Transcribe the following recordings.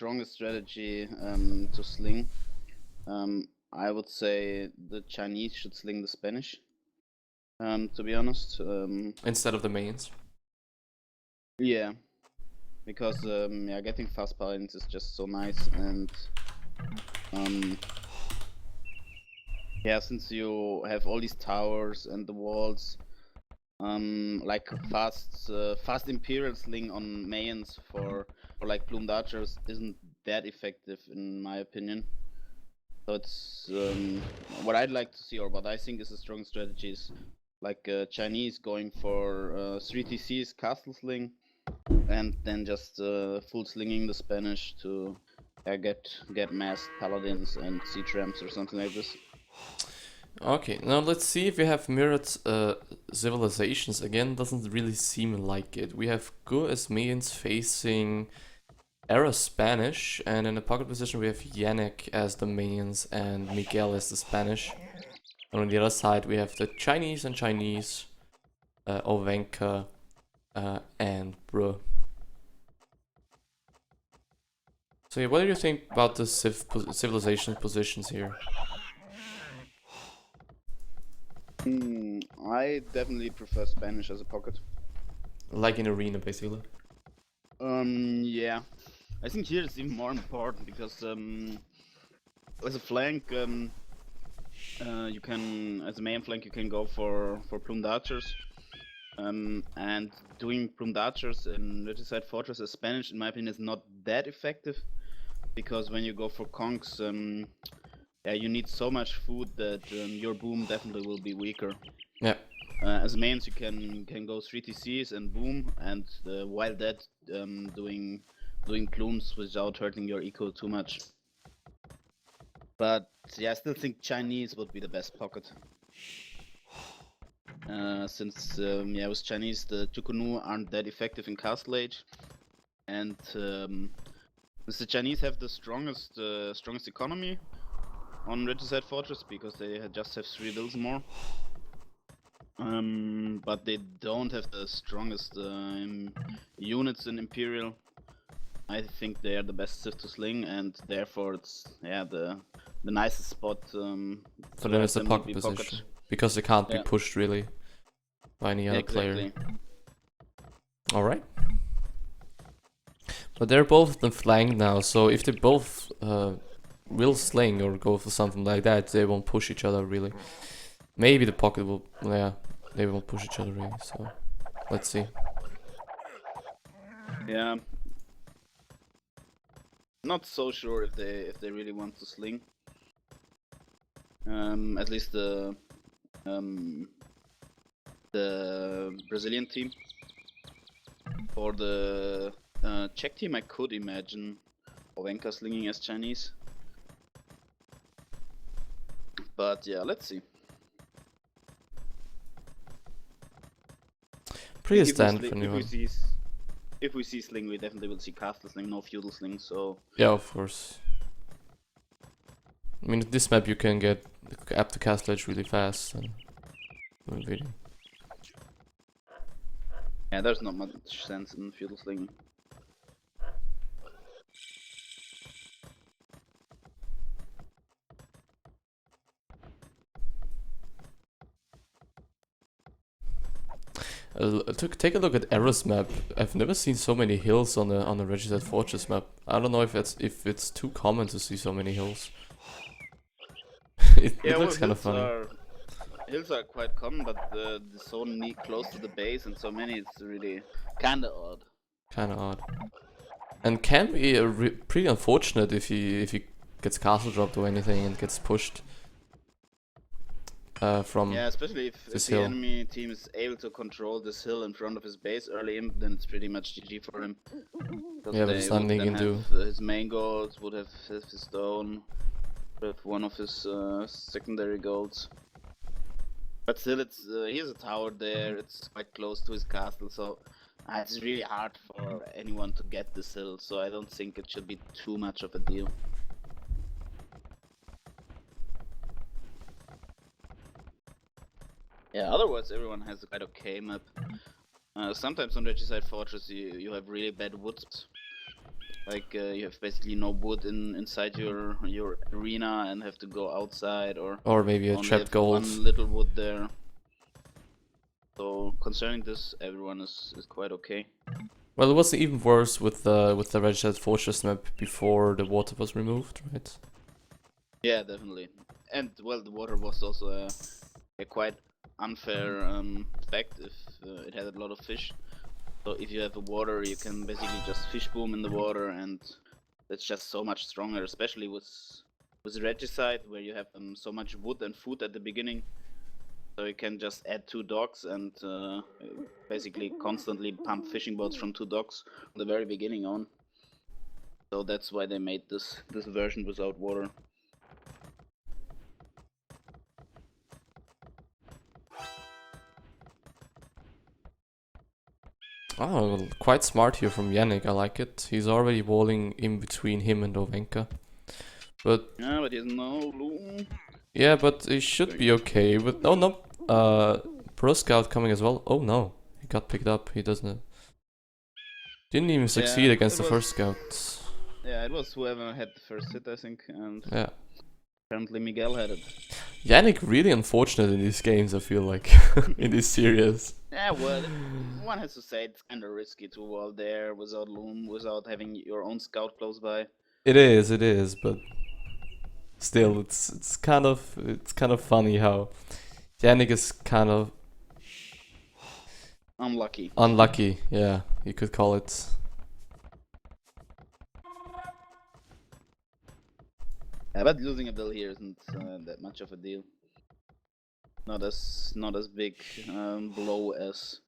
strongest strategy to sling, I would say the Chinese should sling the Spanish. To be honest. Instead of the mains. Yeah, because yeah, getting fast points is just so nice, and yeah, since you have all these towers and the walls, like fast Imperial sling on mains for like plumed archers isn't that effective in my opinion. So it's what I'd like to see, or what I think is a strong strategy, is like Chinese going for 3 TCs castle sling, and then just full slinging the Spanish to get masked paladins and siege ramps or something like this. Okay, now let's see if we have mirrored civilizations. Again, doesn't really seem like it. We have Go as mains facing Era Spanish, and in the pocket position we have Yannick as the mains and Miguel as the Spanish. And on the other side we have the Chinese and Chinese, Ovenka and Bro. So yeah, what do you think about the civilization positions here? I definitely prefer Spanish as a pocket. Like in arena, basically. Yeah, I think here it's even more important because as a flank, you can, as a main flank, you can go for plumed archers. And doing plumed archers in Regicide Fortress as Spanish, in my opinion, is not that effective, because when you go for conks, yeah, you need so much food that your boom definitely will be weaker. Yeah. As mains, you can go 3 TCs and boom, and while that doing plumes without hurting your eco too much. But yeah, I still think Chinese would be the best pocket. Since yeah, with Chinese the Tukunu aren't that effective in Castle Age, and the Chinese have the strongest economy on Regicide Fortress because they just have 3 bills more. But they don't have the strongest units in Imperial. I think they are the best Civ to sling, and therefore it's the nicest spot. For them it's the pocket position. Because they can't be pushed really by any other player. Alright. But they're both on flank now, so if they both will sling or go for something like that, they won't push each other really. Maybe the pocket will, yeah, they won't push each other really, so let's see. Yeah. Not so sure if they really want to sling. At least the Brazilian team. For the Czech team, I could imagine Ovenka slinging as Chinese. But yeah, let's see. Pretty standard for anyone. If we see sling, we definitely will see castle sling, no feudal sling, so... Yeah, of course. I mean, this map you can get up to castle edge really fast. And really. Yeah, there's not much sense in feudal sling. Take a look at Era's map. I've never seen so many hills on the Regicide Fortress map. I don't know if it's too common to see so many hills. it looks kind of funny. Hills are quite common, but so close to the base and so many, it's really kinda odd. Kinda odd. And can be pretty unfortunate if he gets castle dropped or anything and gets pushed. From especially if the enemy team is able to control this hill in front of his base early in, then it's pretty much GG for him. Yeah, there's nothing he can do. His main goals would have his stone, with one of his secondary goals. But still, it's he has a tower there. It's quite close to his castle, so it's really hard for anyone to get this hill. So I don't think it should be too much of a deal. Yeah, otherwise everyone has a quite okay map. Sometimes on Regicide Fortress you have really bad woods. Like you have basically no wood inside your arena and have to go outside, or maybe a only trapped have gold. one little wood there. So concerning this, everyone is quite okay. Well, it was even worse with the Registered Fortress map before the water was removed, right? Yeah, definitely. And well, the water was also a quite unfair fact if it had a lot of fish. So if you have a water, you can basically just fish boom in the water, and that's just so much stronger, especially with Regicide, where you have so much wood and food at the beginning. So you can just add 2 docks and basically constantly pump fishing boats from 2 docks from the very beginning on. So that's why they made this version without water. Oh, quite smart here from Yannick, I like it. He's already walling in between him and Ovenka. But yeah, but he has no loom. Yeah, but he should be okay. But oh no, Pro Scout coming as well. Oh no, he got picked up. He doesn't. Didn't even succeed Yeah, against the it first was. scout. Yeah, it was whoever had the first hit, I think, and Yeah, apparently Miguel had it. Yannick really unfortunate in these games. I feel like in this series. Yeah, well, one has to say it's kind of risky to wall there without loom, without having your own scout close by. It is, but still, it's kind of funny how Yannick is kind of Unlucky. unlucky. Yeah, you could call it. Yeah, but losing a bill here isn't that much of a deal. Not as big blow as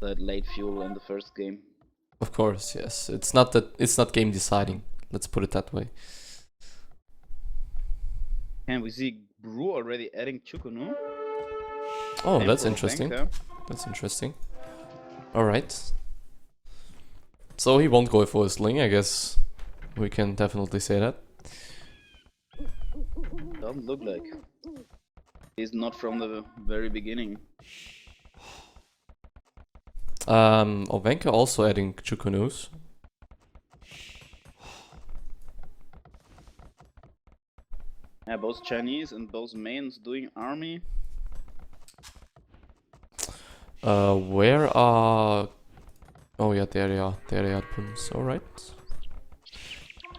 that late fuel in the first game. Of course, yes. It's not game deciding. Let's put it that way. And we see Brew already adding Chukunu. Oh, Same that's for interesting. Ovenka. That's interesting. Alright. So he won't go for a sling, I guess. We can definitely say that. Doesn't look like. He's not from the very beginning. Ovenka also adding Chukunus. Yeah, both Chinese and both mains doing army. Where are... Oh yeah, there they are. There they are, Pums. Alright.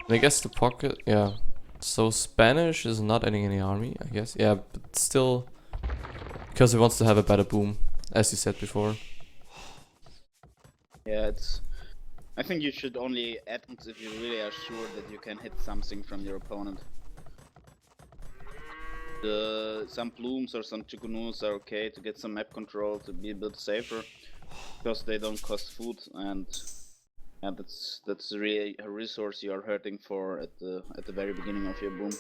And I guess the pocket... Yeah. So Spanish is not adding any army, I guess. Yeah, but still... Because he wants to have a better boom, as you said before. Yeah, it's... I think you should only add it if you really are sure that you can hit something from your opponent. Some plumes or some chikunus are okay to get some map control, to be a bit safer, because they don't cost food, and that's really a resource you are hurting for at the very beginning of your boom.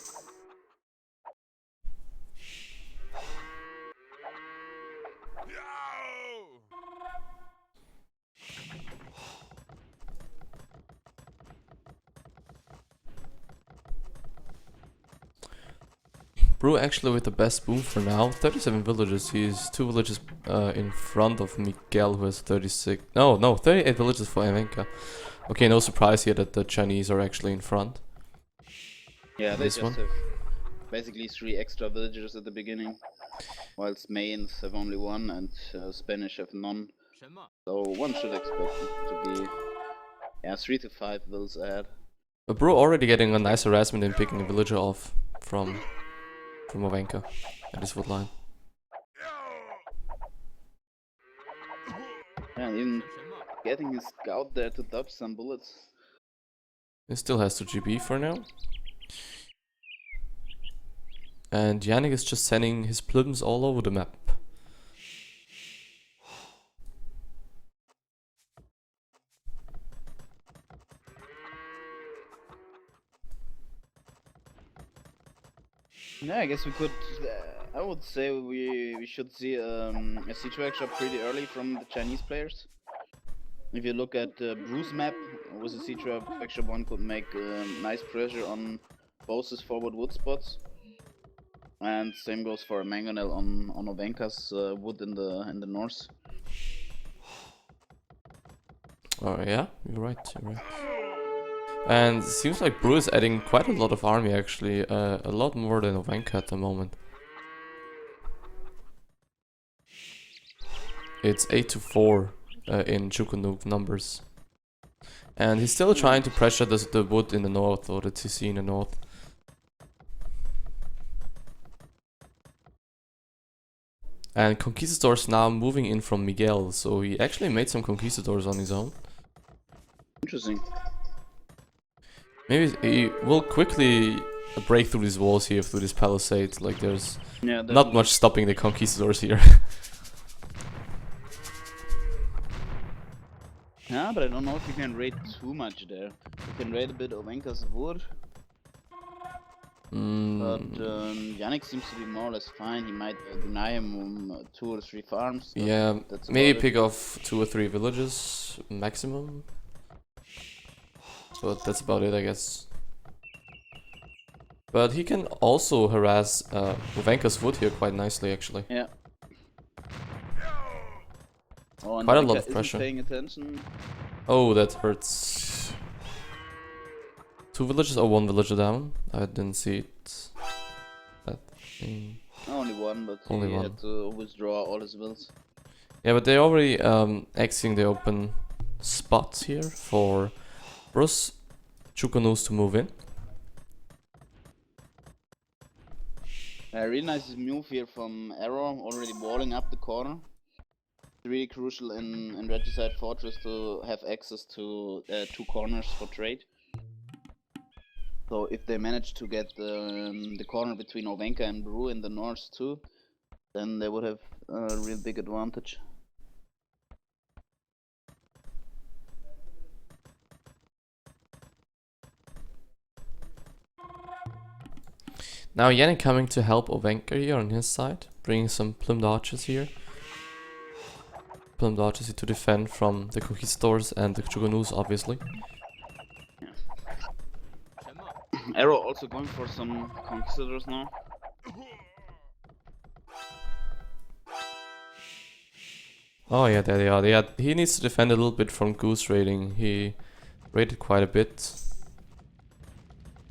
Brew actually with the best boom for now. 37 villages. He's 2 villages in front of Miguel, who has 36. No, 38 villages for Evenka. Okay, no surprise here that the Chinese are actually in front. Yeah, they This just one. have basically 3 extra villagers at the beginning, whilst Mayans have only 1 and Spanish have none. So one should expect it to be 3 to 5 vills ahead. Brew already getting a nice harassment in picking a villager off from Ovenka at his wood line. Yeah, even getting his scout there to dodge some bullets. He still has to GB for now. And Yannick is just sending his plums all over the map. Yeah, I guess we could. I would say we should see a siege workshop pretty early from the Chinese players. If you look at Bruce map with a siege workshop, one could make nice pressure on both his forward wood spots. And same goes for Mangonel on Ovenka's wood in the north. Oh yeah, you're right. And it seems like Brew is adding quite a lot of army actually, a lot more than Ovenka at the moment. It's 8-4 in Chukunuk numbers. And he's still trying to pressure the wood in the north, or the TC in the north. And Conquistadors now moving in from Miguel, so he actually made some Conquistadors on his own. Interesting. Maybe he will quickly break through these walls here, through this palisade. Like there's not much stopping the Conquistadors here. Yeah, but I don't know if you can raid too much there. You can raid a bit Ovenka's wood. But Yannick seems to be more or less fine. He might deny him 2 or 3 farms. Yeah, maybe pick off 2 or 3 villages maximum. But that's about it, I guess. But he can also harass Ovenka's wood here quite nicely, actually. Yeah. Oh, and quite a Ovenka lot of isn't pressure. paying attention. Oh, that hurts. 2 villages or 1 villager down? I didn't see it. That thing. Only 1, but Only he 1. had to withdraw all his wills. Yeah, but they're already exiting the open spots here for Bruce Chukunus to move in. Really nice move here from Arrow, already walling up the corner. It's really crucial in Regicide Fortress to have access to 2 corners for trade. So if they manage to get the corner between Ovenka and Brew in the north too, then they would have a real big advantage. Now Yannick coming to help Ovenka here on his side, bringing some plumed archers here. Plumed archers here to defend from the Conquistadors and the Chukunus, obviously. Arrow also going for some Conquistadors now. Oh yeah, there they are. He needs to defend a little bit from goose raiding. He raided quite a bit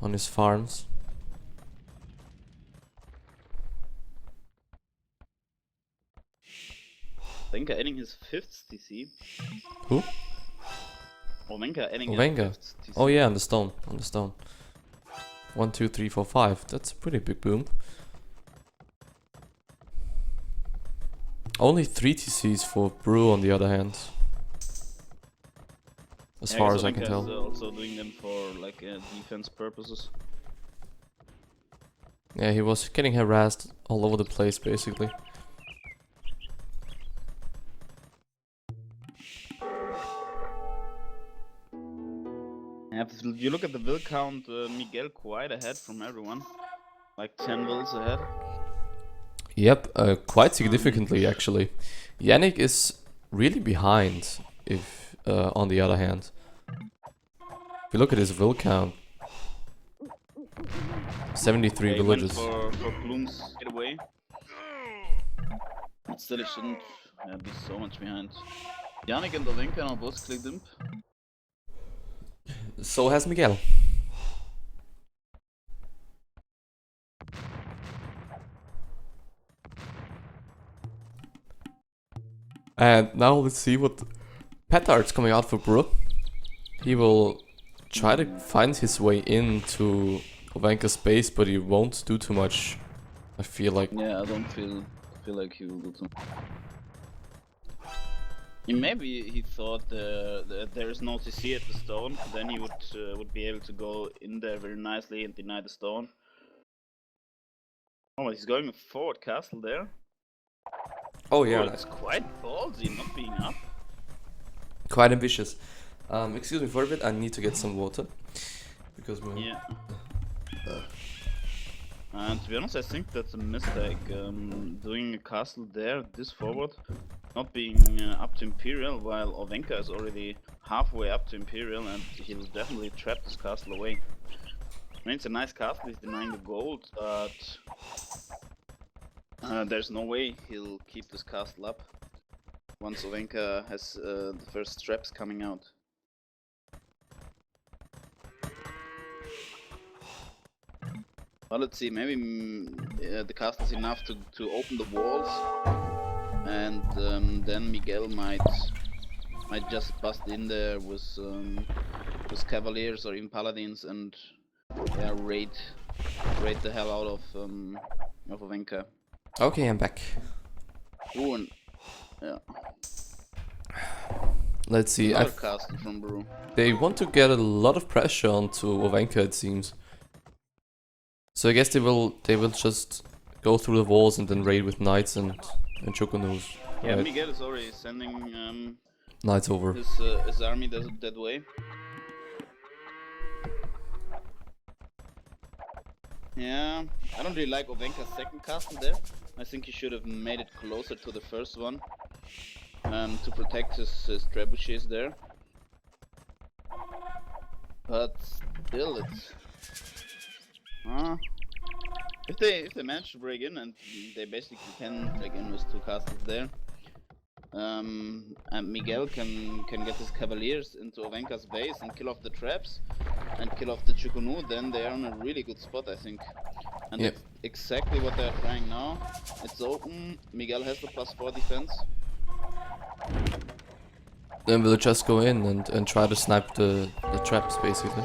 on his farms. Ovenka adding his 5th TC. Who? Ovenka adding his Ovenka. 5th TC. Oh yeah, on the stone. On the stone. 1, 2, 3, 4, 5. That's a pretty big boom. Only 3 TCs for Brew on the other hand. As far as I can tell. Also doing them for like defense purposes. Yeah, he was getting harassed all over the place basically. If you look at the will count, Miguel quite ahead from everyone. Like 10 wills ahead. Yep, quite significantly actually. Yannick is really behind if on the other hand. If you look at his will count, 73 villages. For Bloom's getaway. But still it shouldn't be so much behind. Yannick and Ovenka now both clicked imp. So has Miguel. And now let's see what Petard's coming out for Brew. He will try to find his way into Ovenka's base, but he won't do too much, I feel like. Yeah, I don't feel like he will do too. Maybe he thought that there is no TC at the stone, then he would be able to go in there very nicely and deny the stone. Oh, he's going forward castle there. Oh yeah, it's quite ballsy not being up. quite ambitious. Excuse me for a bit, I need to get some water. Because we're... Yeah. And to be honest, I think that's a mistake. Doing a castle there, this forward, not being up to Imperial, while Ovenka is already halfway up to Imperial, and he'll definitely trap this castle away. I mean, it's a nice castle, he's denying the gold, but there's no way he'll keep this castle up once Ovenka has the first traps coming out. Well, let's see. Maybe the castle is enough to open the walls, and then Miguel might just bust in there with cavaliers or even paladins and yeah, raid the hell out of Ovenka. Okay, I'm back. Ooh, and yeah. Let's see. Another castle from Brew. They want to get a lot of pressure onto Ovenka, it seems. So I guess they will just go through the walls and then raid with knights and Chokonus. Yeah, right? Miguel is already sending Knights over. his army that way. Yeah, I don't really like Ovenka's second castle there. I think he should have made it closer to the first one to protect his trebuchets there. But still, it's if they manage to break in, and they basically can break in with two castles there. And Miguel can get his cavaliers into Ovenka's base and kill off the traps and kill off the Chukunu, then they are in a really good spot, I think. And Yep. that's exactly what they're trying now. It's open, Miguel has the +4 defense. Then we'll just go in and try to snipe the traps, basically.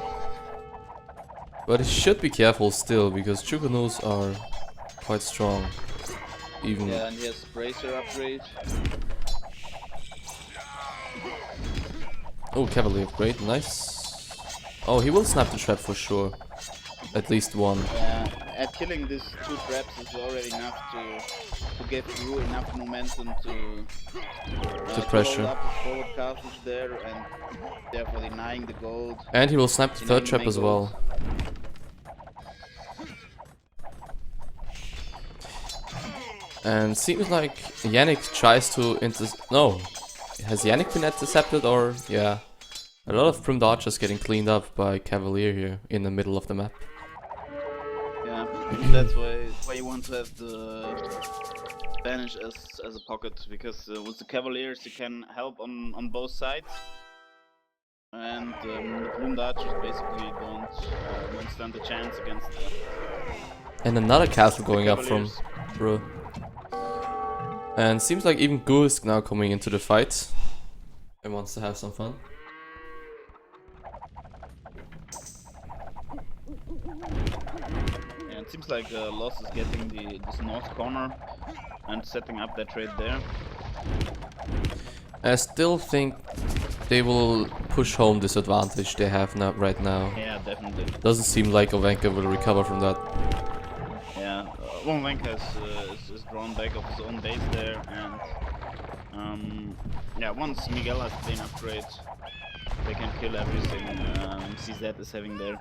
But he should be careful still, because Chukunus are quite strong. Even Yeah, and he has Bracer upgrade. oh, Cavalier upgrade, nice. Oh, he will snap the trap for sure. At least one. At killing these two traps is already enough to get through enough momentum to pressure. hold up the forward castles there and therefore denying the gold. And he will snap the third Denying trap main as gold. well. And seems like Yannick tries to No. Has Yannick been intercepted or... Yeah. A lot of Primed Archers getting cleaned up by Cavalier here in the middle of the map. Yeah, that's why you want to have the Spanish as a pocket, because with the Cavaliers you can help on both sides. And the Plumed Archers basically don't stand a chance against that. And another castle going up from Cavaliers. Bro. And seems like even Gu is now coming into the fight. And wants to have some fun. Yeah, it seems like LoS is getting this north corner and setting up their trade there. I still think they will push home this advantage they have now, right now. Yeah, definitely. Doesn't seem like Ovenka will recover from that. Yeah, Ovenka is drawn back off his own base there, and yeah, once Miguel has clean upgrade, they can kill everything CZ is having there.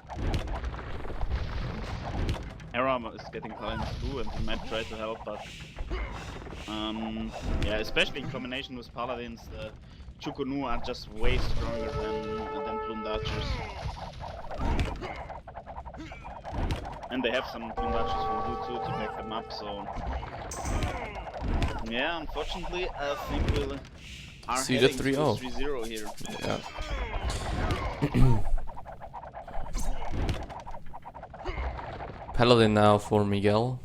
Hera is getting talents too, and he might try to help, but yeah, especially in combination with Paladins, the Chukunu are just way stronger than Plumed Archers. And they have some Plumed Archers from Blue too to back them up, so yeah, unfortunately I think we'll are See the heading to 3-0. 3-0 here. Yeah. Paladin now for Miguel.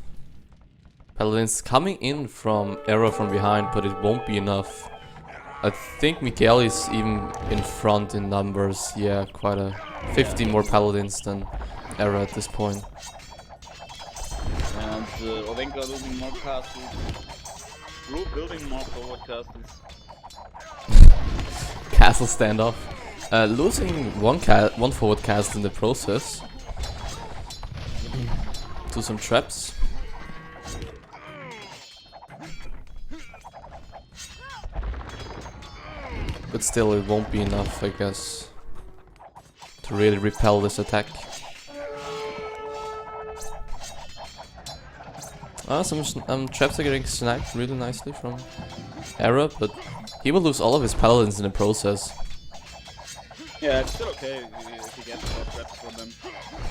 Paladin's coming in from Era from behind, but it won't be enough. I think Miguel is even in front in numbers. Yeah, quite a 15 more Paladins than Era at this point. And Ovenka losing more castles. Blue building more forward castles. Castle standoff. Losing one forward castle in the process. To some traps. But still, it won't be enough, I guess, to really repel this attack. Some traps are getting sniped really nicely from Era, but he will lose all of his paladins in the process. Yeah, it's still okay if you get more traps for them.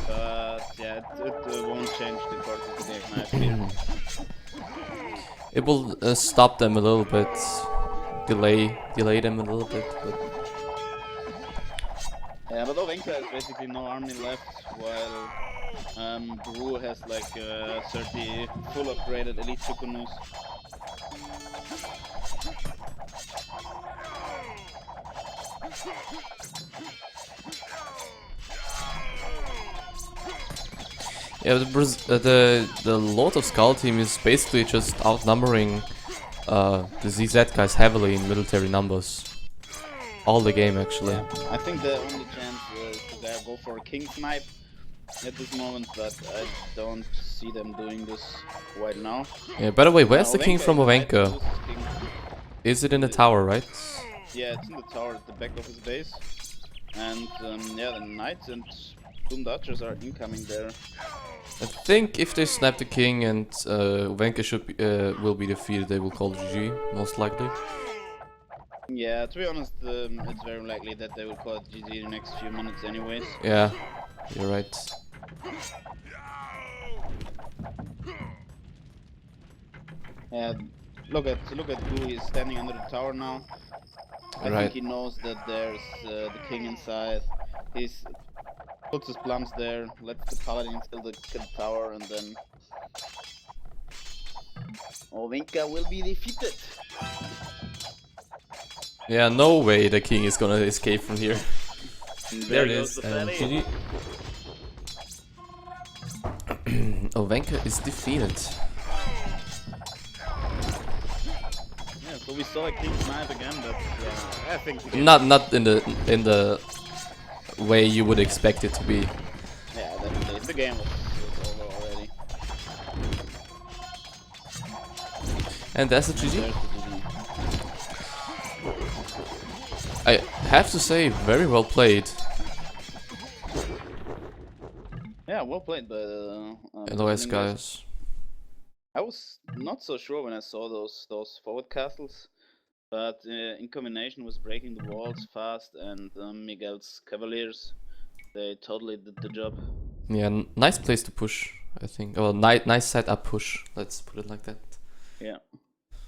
But yeah, it won't change the course of the game, I feel. It will stop them a little bit, delay them a little bit, but Yeah, but Ovenka has basically no army left, while Brew has like 30 full upgraded elite Tukunus. Yeah, the Lord of Skull team is basically just outnumbering the ZZ guys heavily in military numbers. All the game, actually. Yeah, I think the only chance is to go for a king snipe at this moment, but I don't see them doing this right now. Yeah, by the way, where's the king from Ovenka Ovenka? Is it in the tower, right? Yeah, it's in the tower at the back of his base. And yeah, the knights and Doom Dodgers are incoming there. I think if they snap the king and Ovenka will be defeated, they will call GG, most likely. Yeah, to be honest, it's very likely that they will call it GG in the next few minutes anyways. Yeah, you're right. Yeah, look at Gu, he's standing under the tower now. I think he knows that there's the king inside. He's puts his plums there, lets the paladin kill the tower, and then Ovenka will be defeated. Yeah, no way the king is gonna escape from here. There it is. GG. Ovenka is defeated. Yeah, so we saw a king snipe again, but I think not in the way you would expect it to be. Yeah, definitely. The game was over already. And that's a GG. I have to say, very well played. Yeah, well played by LoS guys. I was not so sure when I saw those forward castles, but in combination with breaking the walls fast and Miguel's cavaliers, they totally did the job. Yeah, nice place to push, I think. Well, nice setup push. Let's put it like that. Yeah.